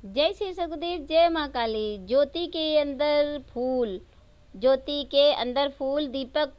जय श्री सुखदेव, जय माँ काली। ज्योति के अंदर फूल, ज्योति के अंदर फूल, दीपक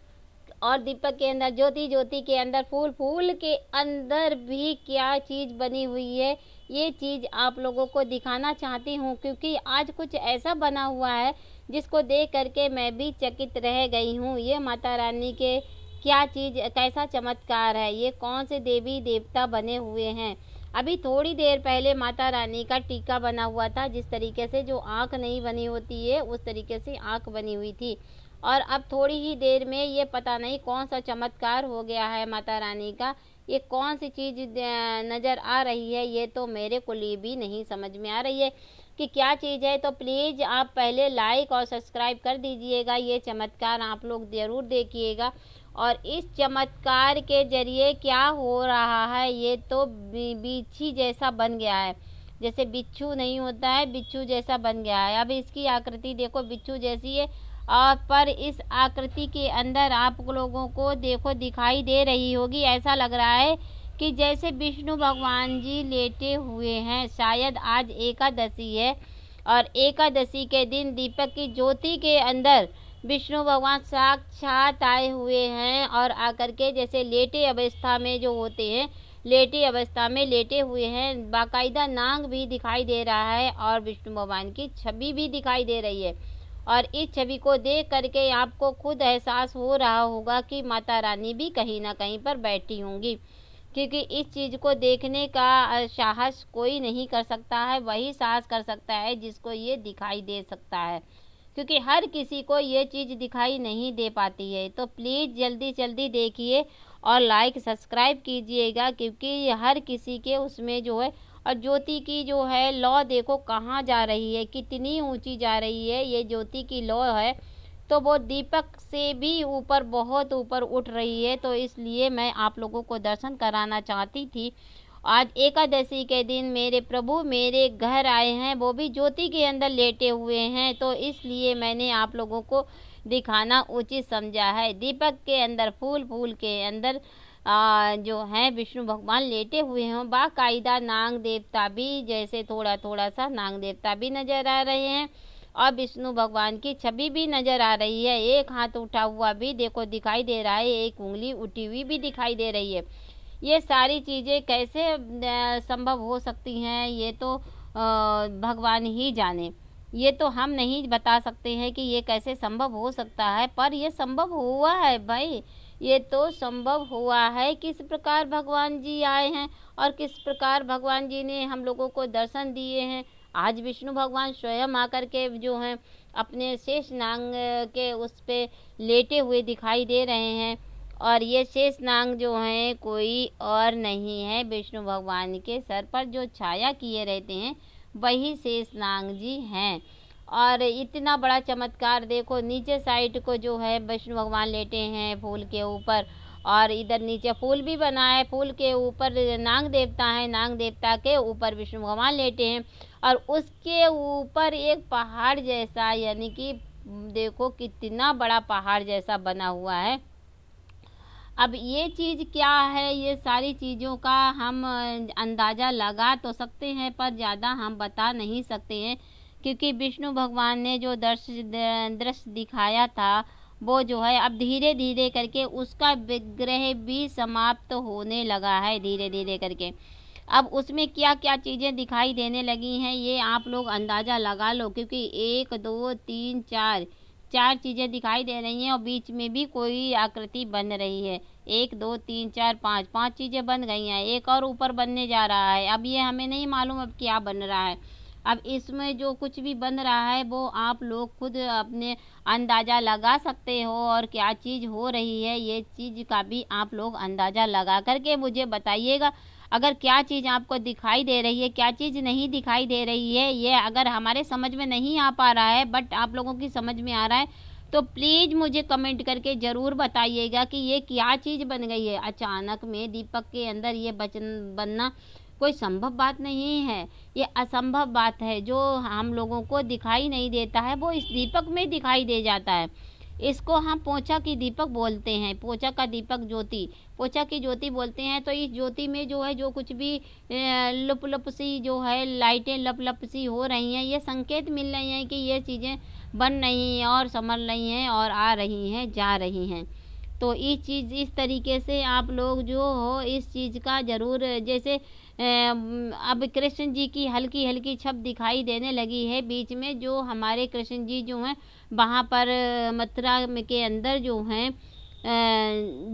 और दीपक के अंदर ज्योति, ज्योति के अंदर फूल, फूल के अंदर भी क्या चीज़ बनी हुई है, ये चीज़ आप लोगों को दिखाना चाहती हूँ। क्योंकि आज कुछ ऐसा बना हुआ है जिसको देख करके मैं भी चकित रह गई हूँ। ये माता रानी के क्या चीज़, कैसा चमत्कार है, ये कौन से देवी देवता बने हुए हैं। अभी थोड़ी देर पहले माता रानी का टीका बना हुआ था, जिस तरीके से जो आँख नहीं बनी होती है उस तरीके से आँख बनी हुई थी। और अब थोड़ी ही देर में ये पता नहीं कौन सा चमत्कार हो गया है माता रानी का, ये कौन सी चीज़ नज़र आ रही है, ये तो मेरे को लिए भी नहीं समझ में आ रही है कि क्या चीज़ है। तो प्लीज़ आप पहले लाइक और सब्सक्राइब कर दीजिएगा, ये चमत्कार आप लोग ज़रूर देखिएगा। और इस चमत्कार के जरिए क्या हो रहा है, ये तो बिच्छी जैसा बन गया है, जैसे बिच्छू नहीं होता है, बिच्छू जैसा बन गया है। अब इसकी आकृति देखो बिच्छू जैसी है, और पर इस आकृति के अंदर आप लोगों को देखो दिखाई दे रही होगी, ऐसा लग रहा है कि जैसे विष्णु भगवान जी लेटे हुए हैं। शायद आज एकादशी है और एकादशी के दिन दीपक की ज्योति के अंदर विष्णु भगवान साक्षात आए हुए हैं और आकर के जैसे लेटे अवस्था में जो होते हैं, लेटे अवस्था में लेटे हुए हैं। बाकायदा नाग भी दिखाई दे रहा है और विष्णु भगवान की छवि भी दिखाई दे रही है। और इस छवि को देख करके आपको खुद एहसास हो रहा होगा कि माता रानी भी कहीं ना कहीं पर बैठी होंगी, क्योंकि इस चीज़ को देखने का साहस कोई नहीं कर सकता है, वही साहस कर सकता है जिसको ये दिखाई दे सकता है, क्योंकि हर किसी को ये चीज़ दिखाई नहीं दे पाती है। तो प्लीज़ जल्दी जल्दी देखिए और लाइक सब्सक्राइब कीजिएगा, क्योंकि हर किसी के उसमें जो है। और ज्योति की जो है लौ देखो कहाँ जा रही है, कितनी ऊंची जा रही है। ये ज्योति की लौ है तो वो दीपक से भी ऊपर, बहुत ऊपर उठ रही है। तो इसलिए मैं आप लोगों को दर्शन कराना चाहती थी। आज एकादशी के दिन मेरे प्रभु मेरे घर आए हैं, वो भी ज्योति के अंदर लेटे हुए हैं, तो इसलिए मैंने आप लोगों को दिखाना उचित समझा है। दीपक के अंदर फूल, फूल के अंदर जो है विष्णु भगवान लेटे हुए हैं। बाकायदा नाग देवता भी, जैसे थोड़ा थोड़ा सा नाग देवता भी नजर आ रहे हैं और विष्णु भगवान की छवि भी नजर आ रही है। एक हाथ उठा हुआ भी देखो दिखाई दे रहा है, एक उंगली उठी हुई भी दिखाई दे रही है। ये सारी चीज़ें कैसे संभव हो सकती हैं, ये तो भगवान ही जाने। ये तो हम नहीं बता सकते हैं कि ये कैसे संभव हो सकता है, पर ये संभव हुआ है भाई, ये तो संभव हुआ है। किस प्रकार भगवान जी आए हैं और किस प्रकार भगवान जी ने हम लोगों को दर्शन दिए हैं। आज विष्णु भगवान स्वयं आकर के जो हैं अपने शेष नाग के उस पे लेटे हुए दिखाई दे रहे हैं। और ये शेष नाग जो हैं कोई और नहीं है, विष्णु भगवान के सर पर जो छाया किए रहते हैं वही शेष नाग जी हैं। और इतना बड़ा चमत्कार देखो, नीचे साइड को जो है विष्णु भगवान लेटे हैं फूल के ऊपर, और इधर नीचे फूल भी बना है, फूल के ऊपर नाग देवता है, नाग देवता के ऊपर विष्णु भगवान लेटे हैं। और उसके ऊपर एक पहाड़ जैसा, यानी कि देखो कितना बड़ा पहाड़ जैसा बना हुआ है। अब ये चीज़ क्या है, ये सारी चीज़ों का हम अंदाज़ा लगा तो सकते हैं, पर ज़्यादा हम बता नहीं सकते हैं, क्योंकि विष्णु भगवान ने जो दृश्य दिखाया था वो जो है अब धीरे धीरे करके उसका विग्रह भी समाप्त होने लगा है, धीरे धीरे करके। अब उसमें क्या क्या चीज़ें दिखाई देने लगी हैं ये आप लोग अंदाज़ा लगा लो, क्योंकि 1 2 3 4 चीज़ें दिखाई दे रही हैं और बीच में भी कोई आकृति बन रही है। 1 2 3 4 5 चीज़ें बन गई हैं, एक और ऊपर बनने जा रहा है। अब ये हमें नहीं मालूम अब क्या बन रहा है। अब इसमें जो कुछ भी बन रहा है वो आप लोग खुद अपने अंदाज़ा लगा सकते हो, और क्या चीज़ हो रही है ये चीज़ का भी आप लोग अंदाज़ा लगा करके मुझे बताइएगा। अगर क्या चीज़ आपको दिखाई दे रही है, क्या चीज़ नहीं दिखाई दे रही है, ये अगर हमारे समझ में नहीं आ पा रहा है बट आप लोगों की समझ में आ रहा है, तो प्लीज़ मुझे कमेंट करके ज़रूर बताइएगा कि ये क्या चीज़ बन गई है। अचानक में दीपक के अंदर ये बनना कोई संभव बात नहीं है, ये असंभव बात है। जो हम लोगों को दिखाई नहीं देता है वो इस दीपक में दिखाई दे जाता है। इसको हम पोंचा की दीपक बोलते हैं, पोंचा का दीपक ज्योति, पोंचा की ज्योति बोलते हैं। तो इस ज्योति में जो है जो कुछ भी लुप लुप सी जो है लाइटें लप लप सी हो रही हैं, ये संकेत मिल रही हैं कि ये चीज़ें बन रही हैं और संभल रही हैं और आ रही हैं, जा रही हैं। तो इस तरीके से आप लोग जो हो इस चीज़ का ज़रूर, जैसे अब कृष्ण जी की हल्की हल्की छप दिखाई देने लगी है बीच में, जो हमारे कृष्ण जी जो हैं वहाँ पर मथुरा के अंदर जो हैं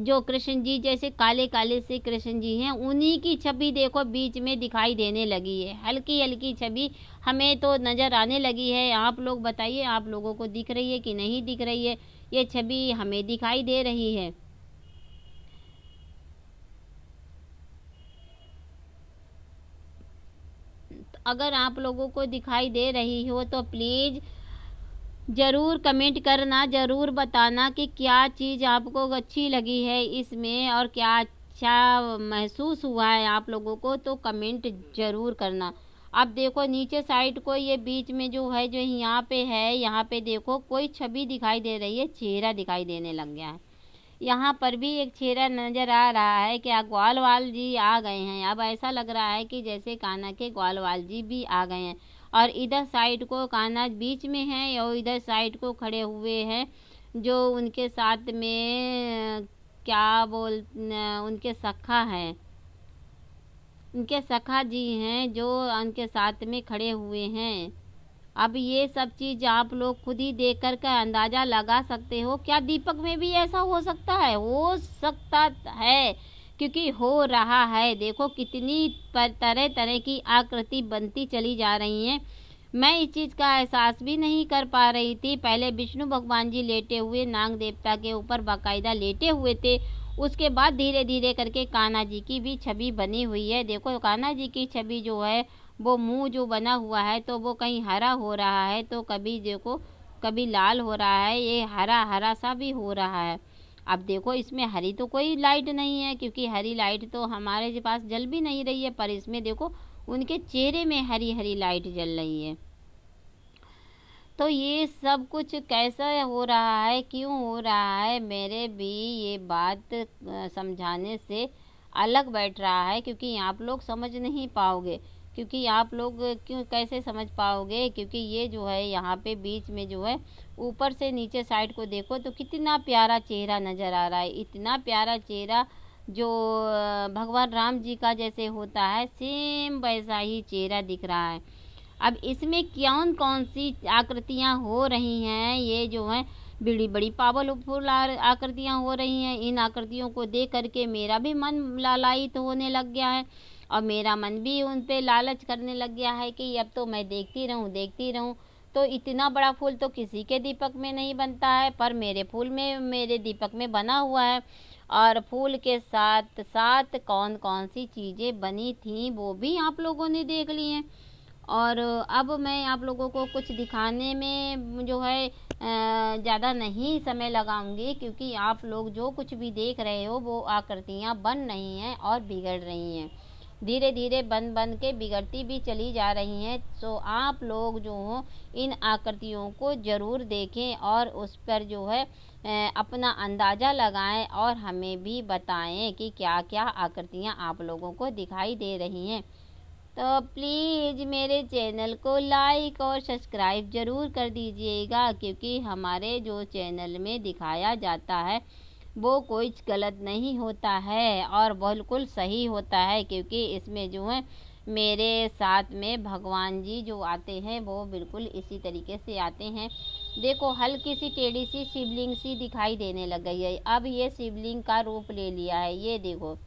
जो कृष्ण जी जैसे काले काले से कृष्ण जी हैं, उन्हीं की छवि देखो बीच में दिखाई देने लगी है, हल्की हल्की छवि हमें तो नज़र आने लगी है। आप लोग बताइए, आप लोगों को दिख रही है कि नहीं दिख रही है? ये छवि हमें दिखाई दे रही है। अगर आप लोगों को दिखाई दे रही हो तो प्लीज़ ज़रूर कमेंट करना, ज़रूर बताना कि क्या चीज़ आपको अच्छी लगी है इसमें और क्या अच्छा महसूस हुआ है आप लोगों को, तो कमेंट ज़रूर करना। अब देखो नीचे साइड को ये बीच में जो है, जो यहाँ पे है, यहाँ पे देखो कोई छवि दिखाई दे रही है, चेहरा दिखाई देने लग गया है। यहाँ पर भी एक चेहरा नज़र आ रहा है। क्या ग्वालवाल जी आ गए हैं? अब ऐसा लग रहा है कि जैसे कान्हा के ग्वालवाल जी भी आ गए हैं, और इधर साइड को कान्हा बीच में है और इधर साइड को खड़े हुए हैं जो उनके साथ में क्या बोल उनके सखा हैं, उनके सखा जी हैं जो उनके साथ में खड़े हुए हैं। अब ये सब चीज़ आप लोग खुद ही देख कर का अंदाज़ा लगा सकते हो। क्या दीपक में भी ऐसा हो सकता है? हो सकता है, क्योंकि हो रहा है। देखो कितनी तरह तरह की आकृति बनती चली जा रही हैं। मैं इस चीज़ का एहसास भी नहीं कर पा रही थी। पहले विष्णु भगवान जी लेटे हुए नाग देवता के ऊपर बाकायदा लेटे हुए थे, उसके बाद धीरे धीरे करके कान्हा जी की भी छवि बनी हुई है। देखो कान्हा जी की छवि जो है वो मुंह जो बना हुआ है तो वो कहीं हरा हो रहा है, तो कभी देखो कभी लाल हो रहा है, ये हरा हरा सा भी हो रहा है। अब देखो इसमें हरी तो कोई लाइट नहीं है, क्योंकि हरी लाइट तो हमारे पास जल भी नहीं रही है, पर इसमें देखो उनके चेहरे में हरी हरी लाइट जल रही है। तो ये सब कुछ कैसा हो रहा है, क्यों हो रहा है, मेरे भी ये बात समझाने से अलग बैठ रहा है, क्योंकि आप लोग समझ नहीं पाओगे। क्योंकि आप लोग क्यों कैसे समझ पाओगे? क्योंकि ये जो है यहाँ पे बीच में जो है ऊपर से नीचे साइड को देखो तो कितना प्यारा चेहरा नज़र आ रहा है, इतना प्यारा चेहरा जो भगवान राम जी का जैसे होता है, सेम वैसा ही चेहरा दिख रहा है। अब इसमें कौन कौन सी आकृतियाँ हो रही हैं, ये जो है बड़ी बड़ी पावरफुल आकृतियाँ हो रही हैं। इन आकृतियों को देख करके मेरा भी मन लालायित होने लग गया है, और मेरा मन भी उन पे लालच करने लग गया है कि अब तो मैं देखती रहूं। तो इतना बड़ा फूल तो किसी के दीपक में नहीं बनता है, पर मेरे फूल में, मेरे दीपक में बना हुआ है। और फूल के साथ साथ कौन कौन सी चीज़ें बनी थी वो भी आप लोगों ने देख ली हैं। और अब मैं आप लोगों को कुछ दिखाने में जो है ज़्यादा नहीं समय लगाऊंगी, क्योंकि आप लोग जो कुछ भी देख रहे हो वो आकृतियाँ बन रही हैं और बिगड़ रही हैं, धीरे धीरे बन बन के बिगड़ती भी चली जा रही हैं। तो आप लोग जो हो इन आकृतियों को ज़रूर देखें और उस पर जो है अपना अंदाज़ा लगाएं और हमें भी बताएं कि क्या क्या आकृतियाँ आप लोगों को दिखाई दे रही हैं। तो प्लीज़ मेरे चैनल को लाइक और सब्सक्राइब ज़रूर कर दीजिएगा, क्योंकि हमारे जो चैनल में दिखाया जाता है वो कोई गलत नहीं होता है और बिल्कुल सही होता है, क्योंकि इसमें जो है मेरे साथ में भगवान जी जो आते हैं वो बिल्कुल इसी तरीके से आते हैं। देखो हल्की सी टेढ़ी सी शिवलिंग सी दिखाई देने लग गई है, अब ये शिवलिंग का रूप ले लिया है। ये देखो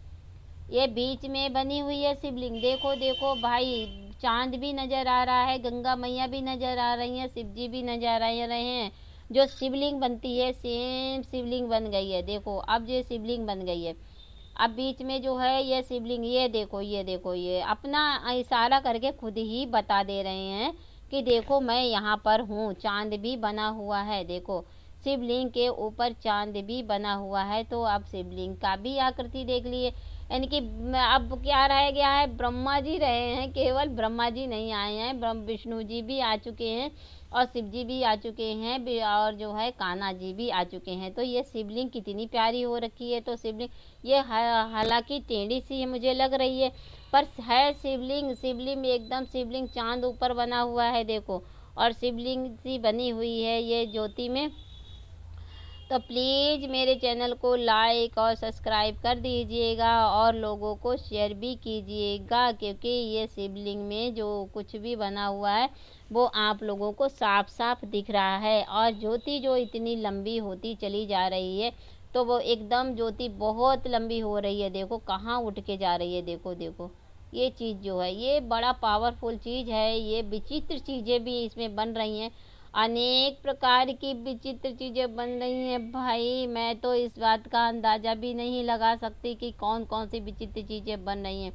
ये बीच में बनी हुई है शिवलिंग, देखो देखो भाई, चांद भी नज़र आ रहा है, गंगा मैया भी नज़र आ रही हैं, शिव जी भी नज़र आ रहे हैं। जो शिवलिंग बनती है सेम शिवलिंग बन गई है। देखो अब ये शिवलिंग बन गई है, अब बीच में जो है ये शिवलिंग, ये देखो ये देखो, ये अपना इशारा करके खुद ही बता दे रहे हैं कि देखो मैं यहाँ पर हूँ। चांद भी बना हुआ है, देखो शिवलिंग के ऊपर चांद भी बना हुआ है। तो अब शिवलिंग का भी आकृति देख लिए, यानी कि अब क्या रह गया है, ब्रह्मा जी रहे हैं, केवल ब्रह्मा जी नहीं आए हैं, ब्रह्म विष्णु जी भी आ चुके हैं और शिव जी भी आ चुके हैं और जो है कान्हा जी भी आ चुके हैं। तो ये शिवलिंग कितनी प्यारी हो रखी है। तो शिवलिंग ये हालांकि टेढ़ी सी मुझे लग रही है, पर है शिवलिंग। शिवलिंग एकदम शिवलिंग चांद ऊपर बना हुआ है देखो, और शिवलिंग सी बनी हुई है ये ज्योति में। तो प्लीज़ मेरे चैनल को लाइक और सब्सक्राइब कर दीजिएगा और लोगों को शेयर भी कीजिएगा, क्योंकि ये शिवलिंग में जो कुछ भी बना हुआ है वो आप लोगों को साफ साफ दिख रहा है। और ज्योति जो इतनी लंबी होती चली जा रही है, तो वो एकदम ज्योति बहुत लंबी हो रही है। देखो कहाँ उठ के जा रही है, देखो देखो। ये चीज़ जो है ये बड़ा पावरफुल चीज़ है। ये विचित्र चीज़ें भी इसमें बन रही हैं, अनेक प्रकार की विचित्र चीज़ें बन रही हैं भाई। मैं तो इस बात का अंदाज़ा भी नहीं लगा सकती कि कौन कौन सी विचित्र चीज़ें बन रही हैं।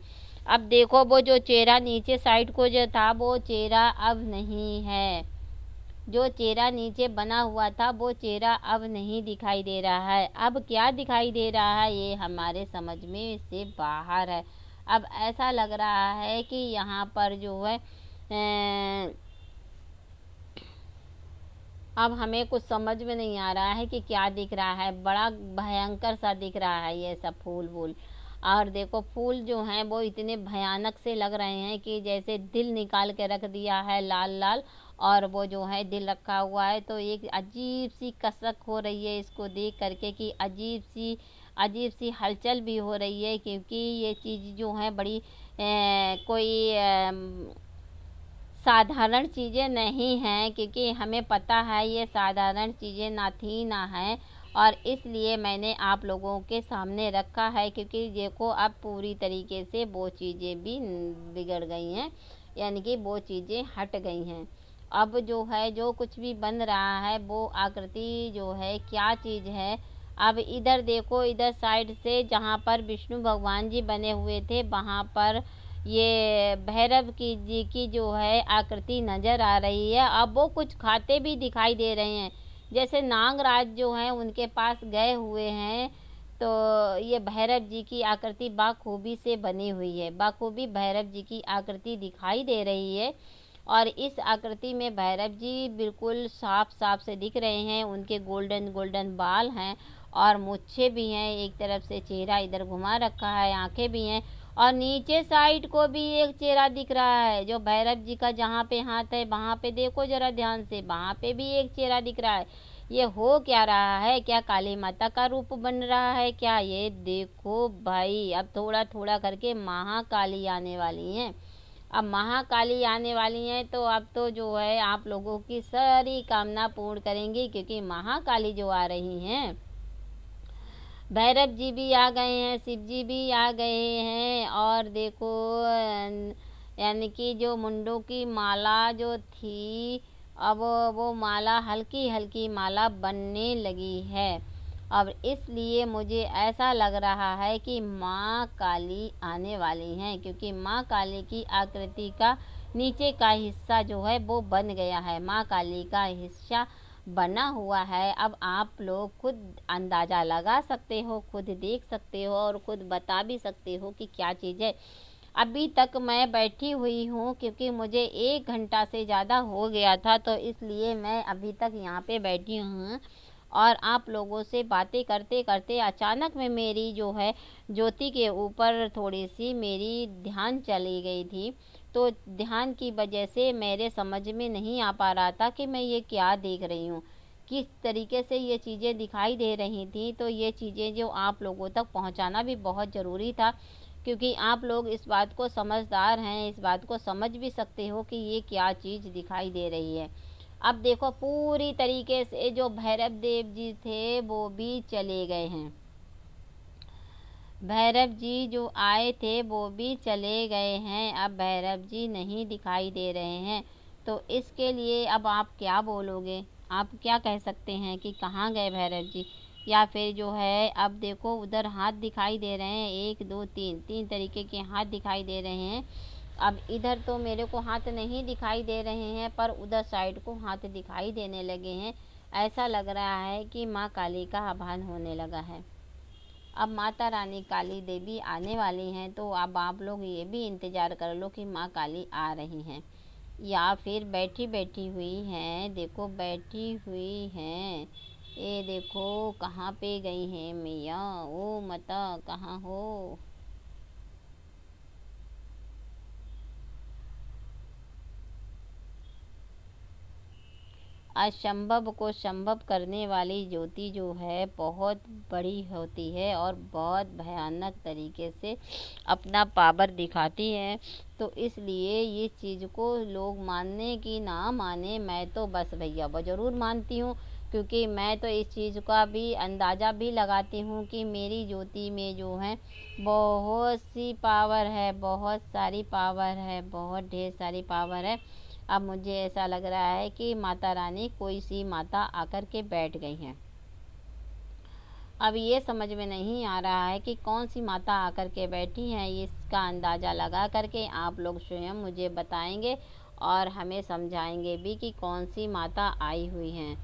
अब देखो वो जो चेहरा नीचे साइड को जो था वो चेहरा अब नहीं है, जो चेहरा नीचे बना हुआ था वो चेहरा अब नहीं दिखाई दे रहा है। अब क्या दिखाई दे रहा है ये हमारे समझ में से बाहर है। अब ऐसा लग रहा है कि यहाँ पर जो है अब हमें कुछ समझ में नहीं आ रहा है कि क्या दिख रहा है। बड़ा भयंकर सा दिख रहा है ये सब फूल वूल। और देखो फूल जो हैं वो इतने भयानक से लग रहे हैं कि जैसे दिल निकाल के रख दिया है लाल लाल, और वो जो है दिल रखा हुआ है। तो एक अजीब सी कसक हो रही है इसको देख करके कि अजीब सी हलचल भी हो रही है, क्योंकि ये चीज़ जो है बड़ी कोई साधारण चीज़ें नहीं हैं, क्योंकि हमें पता है ये साधारण चीज़ें ना थी ना हैं। और इसलिए मैंने आप लोगों के सामने रखा है, क्योंकि देखो अब पूरी तरीके से वो चीज़ें भी बिगड़ गई हैं, यानी कि वो चीज़ें हट गई हैं। अब जो है जो कुछ भी बन रहा है वो आकृति जो है क्या चीज़ है। अब इधर देखो, इधर साइड से जहाँ पर विष्णु भगवान जी बने हुए थे वहाँ पर ये भैरव की जी की जो है आकृति नज़र आ रही है। अब वो कुछ खाते भी दिखाई दे रहे हैं, जैसे नागराज जो हैं उनके पास गए हुए हैं। तो ये भैरव जी की आकृति बाखूबी से बनी हुई है, बाखूबी भैरव जी की आकृति दिखाई दे रही है। और इस आकृति में भैरव जी बिल्कुल साफ साफ से दिख रहे हैं। उनके गोल्डन गोल्डन बाल हैं और मूछें भी हैं, एक तरफ से चेहरा इधर घुमा रखा है, आंखें भी हैं। और नीचे साइड को भी एक चेहरा दिख रहा है, जो भैरव जी का जहाँ पे हाथ है वहाँ पे देखो जरा ध्यान से, वहाँ पे भी एक चेहरा दिख रहा है। ये हो क्या रहा है? क्या काली माता का रूप बन रहा है क्या? ये देखो भाई, अब थोड़ा थोड़ा करके महाकाली आने वाली हैं। अब महाकाली आने वाली हैं तो अब तो जो है आप लोगों की सारी कामना पूर्ण करेंगी, क्योंकि महाकाली जो आ रही हैं। भैरव जी भी आ गए हैं, शिव जी भी आ गए हैं। और देखो यानी कि जो मुंडों की माला जो थी, अब वो माला हल्की हल्की माला बनने लगी है। अब इसलिए मुझे ऐसा लग रहा है कि माँ काली आने वाली हैं, क्योंकि माँ काली की आकृति का नीचे का हिस्सा जो है वो बन गया है, माँ काली का हिस्सा बना हुआ है। अब आप लोग खुद अंदाज़ा लगा सकते हो, खुद देख सकते हो और खुद बता भी सकते हो कि क्या चीज़ है। अभी तक मैं बैठी हुई हूँ, क्योंकि मुझे 1 घंटा से ज़्यादा हो गया था, तो इसलिए मैं अभी तक यहाँ पे बैठी हूँ। और आप लोगों से बातें करते करते अचानक में मेरी जो है ज्योति के ऊपर थोड़ी सी मेरी ध्यान चली गई थी। तो ध्यान की वजह से मेरे समझ में नहीं आ पा रहा था कि मैं ये क्या देख रही हूँ, किस तरीके से ये चीज़ें दिखाई दे रही थी। तो ये चीज़ें जो आप लोगों तक पहुँचाना भी बहुत ज़रूरी था, क्योंकि आप लोग इस बात को समझदार हैं, इस बात को समझ भी सकते हो कि ये क्या चीज़ दिखाई दे रही है। अब देखो पूरी तरीके से जो भैरव देव जी थे वो भी चले गए हैं, भैरव जी जो आए थे वो भी चले गए हैं। अब भैरव जी नहीं दिखाई दे रहे हैं। तो इसके लिए अब आप क्या बोलोगे? आप क्या कह सकते हैं कि कहाँ गए भैरव जी? या फिर जो है अब देखो उधर हाथ दिखाई दे रहे हैं, 1 2 3 तरीके के हाथ दिखाई दे रहे हैं। अब इधर तो मेरे को हाथ नहीं दिखाई दे रहे हैं, पर उधर साइड को हाथ दिखाई देने लगे हैं। ऐसा लग रहा है कि माँ काली का आभान होने लगा है। अब माता रानी काली देवी आने वाली हैं, तो अब आप लोग ये भी इंतज़ार कर लो कि माँ काली आ रही हैं या फिर बैठी बैठी हुई हैं। देखो बैठी हुई हैं, ये देखो कहाँ पे गई हैं मैया, ओ माता कहाँ हो। असंभव को संभव करने वाली ज्योति जो है बहुत बड़ी होती है और बहुत भयानक तरीके से अपना पावर दिखाती है। तो इसलिए ये चीज़ को लोग मानने की ना माने, मैं तो बस भैया वो ज़रूर मानती हूँ, क्योंकि मैं तो इस चीज़ का भी अंदाज़ा भी लगाती हूँ कि मेरी ज्योति में जो है बहुत सी पावर है, बहुत सारी पावर है, बहुत ढेर सारी पावर है। अब मुझे ऐसा लग रहा है कि माता रानी कोई सी माता आकर के बैठ गई हैं। अब ये समझ में नहीं आ रहा है कि कौन सी माता आकर के बैठी हैं। इसका अंदाज़ा लगा करके आप लोग स्वयं मुझे बताएंगे और हमें समझाएंगे भी कि कौन सी माता आई हुई हैं।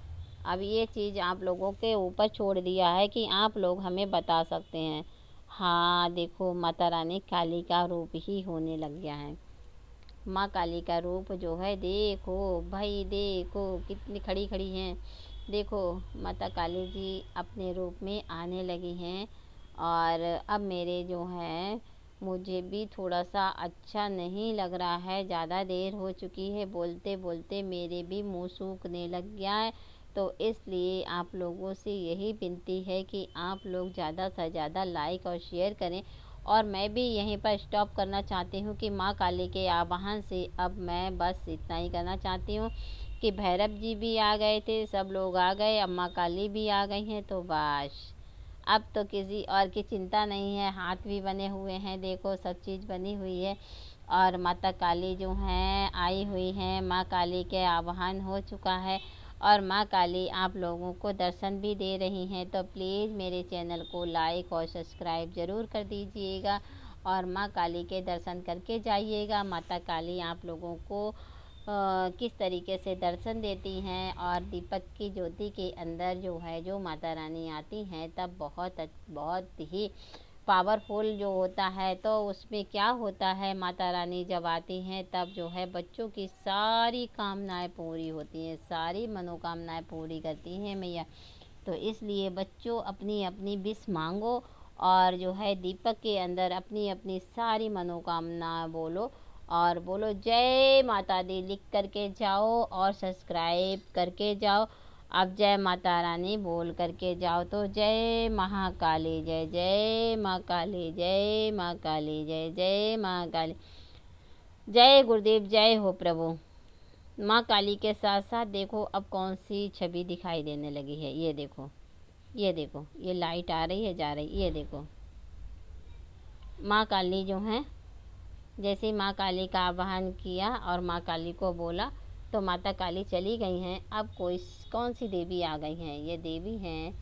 अब ये चीज़ आप लोगों के ऊपर छोड़ दिया है कि आप लोग हमें बता सकते हैं। हाँ देखो, माता रानी काली का रूप ही होने लग गया है। माँ काली का रूप जो है, देखो भाई देखो कितनी खड़ी खड़ी हैं। देखो माता काली जी अपने रूप में आने लगी हैं। और अब मेरे जो हैं, मुझे भी थोड़ा सा अच्छा नहीं लग रहा है। ज़्यादा देर हो चुकी है, बोलते बोलते मेरे भी मुंह सूखने लग गया है। तो इसलिए आप लोगों से यही विनती है कि आप लोग ज़्यादा से ज़्यादा लाइक और शेयर करें। और मैं भी यहीं पर स्टॉप करना चाहती हूँ कि माँ काली के आवाहन से अब मैं बस इतना ही करना चाहती हूँ कि भैरव जी भी आ गए थे, सब लोग आ गए, अब माँ काली भी आ गई हैं, तो बस अब तो किसी और की चिंता नहीं है। हाथ भी बने हुए हैं, देखो सब चीज़ बनी हुई है। और माता काली जो हैं आई हुई हैं, माँ काली के आवाहन हो चुका है और माँ काली आप लोगों को दर्शन भी दे रही हैं। तो प्लीज़ मेरे चैनल को लाइक और सब्सक्राइब ज़रूर कर दीजिएगा और माँ काली के दर्शन करके जाइएगा। माता काली आप लोगों को किस तरीके से दर्शन देती हैं। और दीपक की ज्योति के अंदर जो है, जो माता रानी आती हैं तब बहुत ही पावरफुल जो होता है। तो उसमें क्या होता है, माता रानी जब आती हैं तब जो है बच्चों की सारी कामनाएं पूरी होती हैं, सारी मनोकामनाएं पूरी करती हैं मैया। तो इसलिए बच्चों अपनी अपनी विश मांगो और जो है दीपक के अंदर अपनी अपनी सारी मनोकामना बोलो और बोलो जय माता दी लिख करके जाओ और सब्सक्राइब करके जाओ। अब जय माता रानी बोल करके जाओ। तो जय महाकाली, जय जय माँ काली, जय माँ काली, जय जय माँ काली, जय गुरुदेव, जय हो प्रभु। माँ काली के साथ साथ देखो अब कौन सी छवि दिखाई देने लगी है। ये देखो, ये देखो, ये लाइट आ रही है जा रही, ये देखो माँ काली जो है, जैसे माँ काली का आवाहन किया और माँ काली को बोला तो माता काली चली गई हैं। अब कौन सी देवी आ गई हैं, ये देवी हैं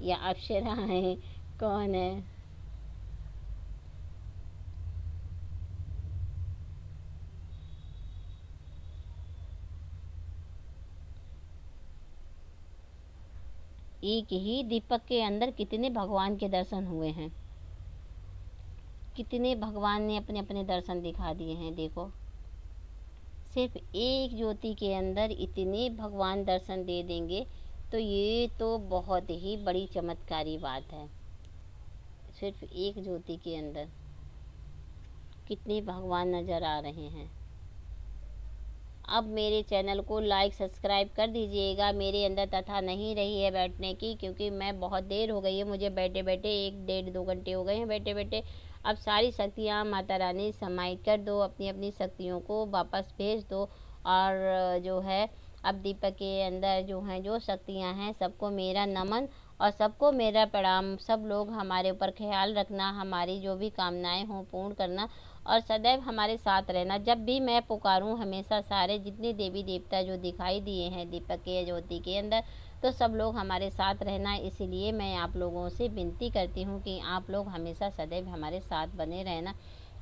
या अप्सरा हैं, कौन है? एक ही दीपक के अंदर कितने भगवान के दर्शन हुए हैं, कितने भगवान ने अपने अपने दर्शन दिखा दिए हैं। देखो सिर्फ एक ज्योति के अंदर इतने भगवान दर्शन दे देंगे, तो ये तो बहुत ही बड़ी चमत्कारी बात है। सिर्फ एक ज्योति के अंदर कितने भगवान नज़र आ रहे हैं। अब मेरे चैनल को लाइक सब्सक्राइब कर दीजिएगा। मेरे अंदर तथा नहीं रही है बैठने की, क्योंकि मैं बहुत देर हो गई है मुझे बैठे बैठे, 1 डेढ़ 2 घंटे हो गए हैं बैठे बैठे। अब सारी शक्तियाँ माता रानी समाहित कर दो, अपनी अपनी शक्तियों को वापस भेज दो। और जो है अब दीपक के अंदर जो हैं जो शक्तियाँ हैं, सबको मेरा नमन और सबको मेरा प्रणाम। सब लोग हमारे ऊपर ख्याल रखना, हमारी जो भी कामनाएं हों पूर्ण करना और सदैव हमारे साथ रहना। जब भी मैं पुकारूं हमेशा सारे जितने देवी देवता जो दिखाई दिए हैं दीपक के ज्योति के अंदर, तो सब लोग हमारे साथ रहना। इसीलिए मैं आप लोगों से विनती करती हूँ कि आप लोग हमेशा सदैव हमारे साथ बने रहना।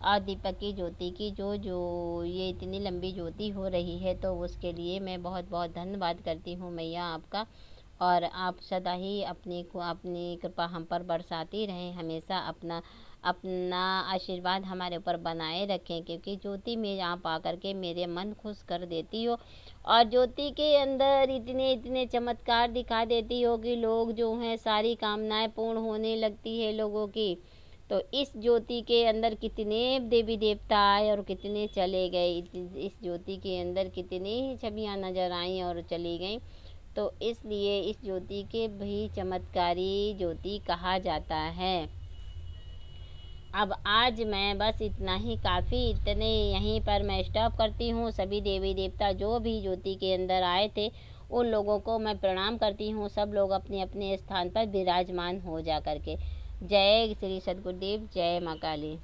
और दीपक की ज्योति की जो जो ये इतनी लंबी ज्योति हो रही है, तो उसके लिए मैं बहुत बहुत धन्यवाद करती हूँ मैया आपका। और आप सदा ही अपनी कृपा हम पर बरसाती रहें, हमेशा अपना अपना आशीर्वाद हमारे ऊपर बनाए रखें, क्योंकि ज्योति में आप आकर के मेरे मन खुश कर देती हो और ज्योति के अंदर इतने इतने चमत्कार दिखा देती हो कि लोग जो हैं सारी कामनाएं पूर्ण होने लगती है लोगों की। तो इस ज्योति के अंदर कितने देवी देवता आए और कितने चले गए, इस ज्योति के अंदर कितनी छवियाँ नज़र आईं और चली गईं। तो इसलिए इस ज्योति के भी चमत्कारी ज्योति कहा जाता है। अब आज मैं बस इतना ही काफ़ी, इतने यहीं पर मैं स्टॉप करती हूँ। सभी देवी देवता जो भी ज्योति के अंदर आए थे उन लोगों को मैं प्रणाम करती हूँ। सब लोग अपने अपने स्थान पर विराजमान हो जा करके। जय श्री सद्गुरुदेव, जय माँ काली।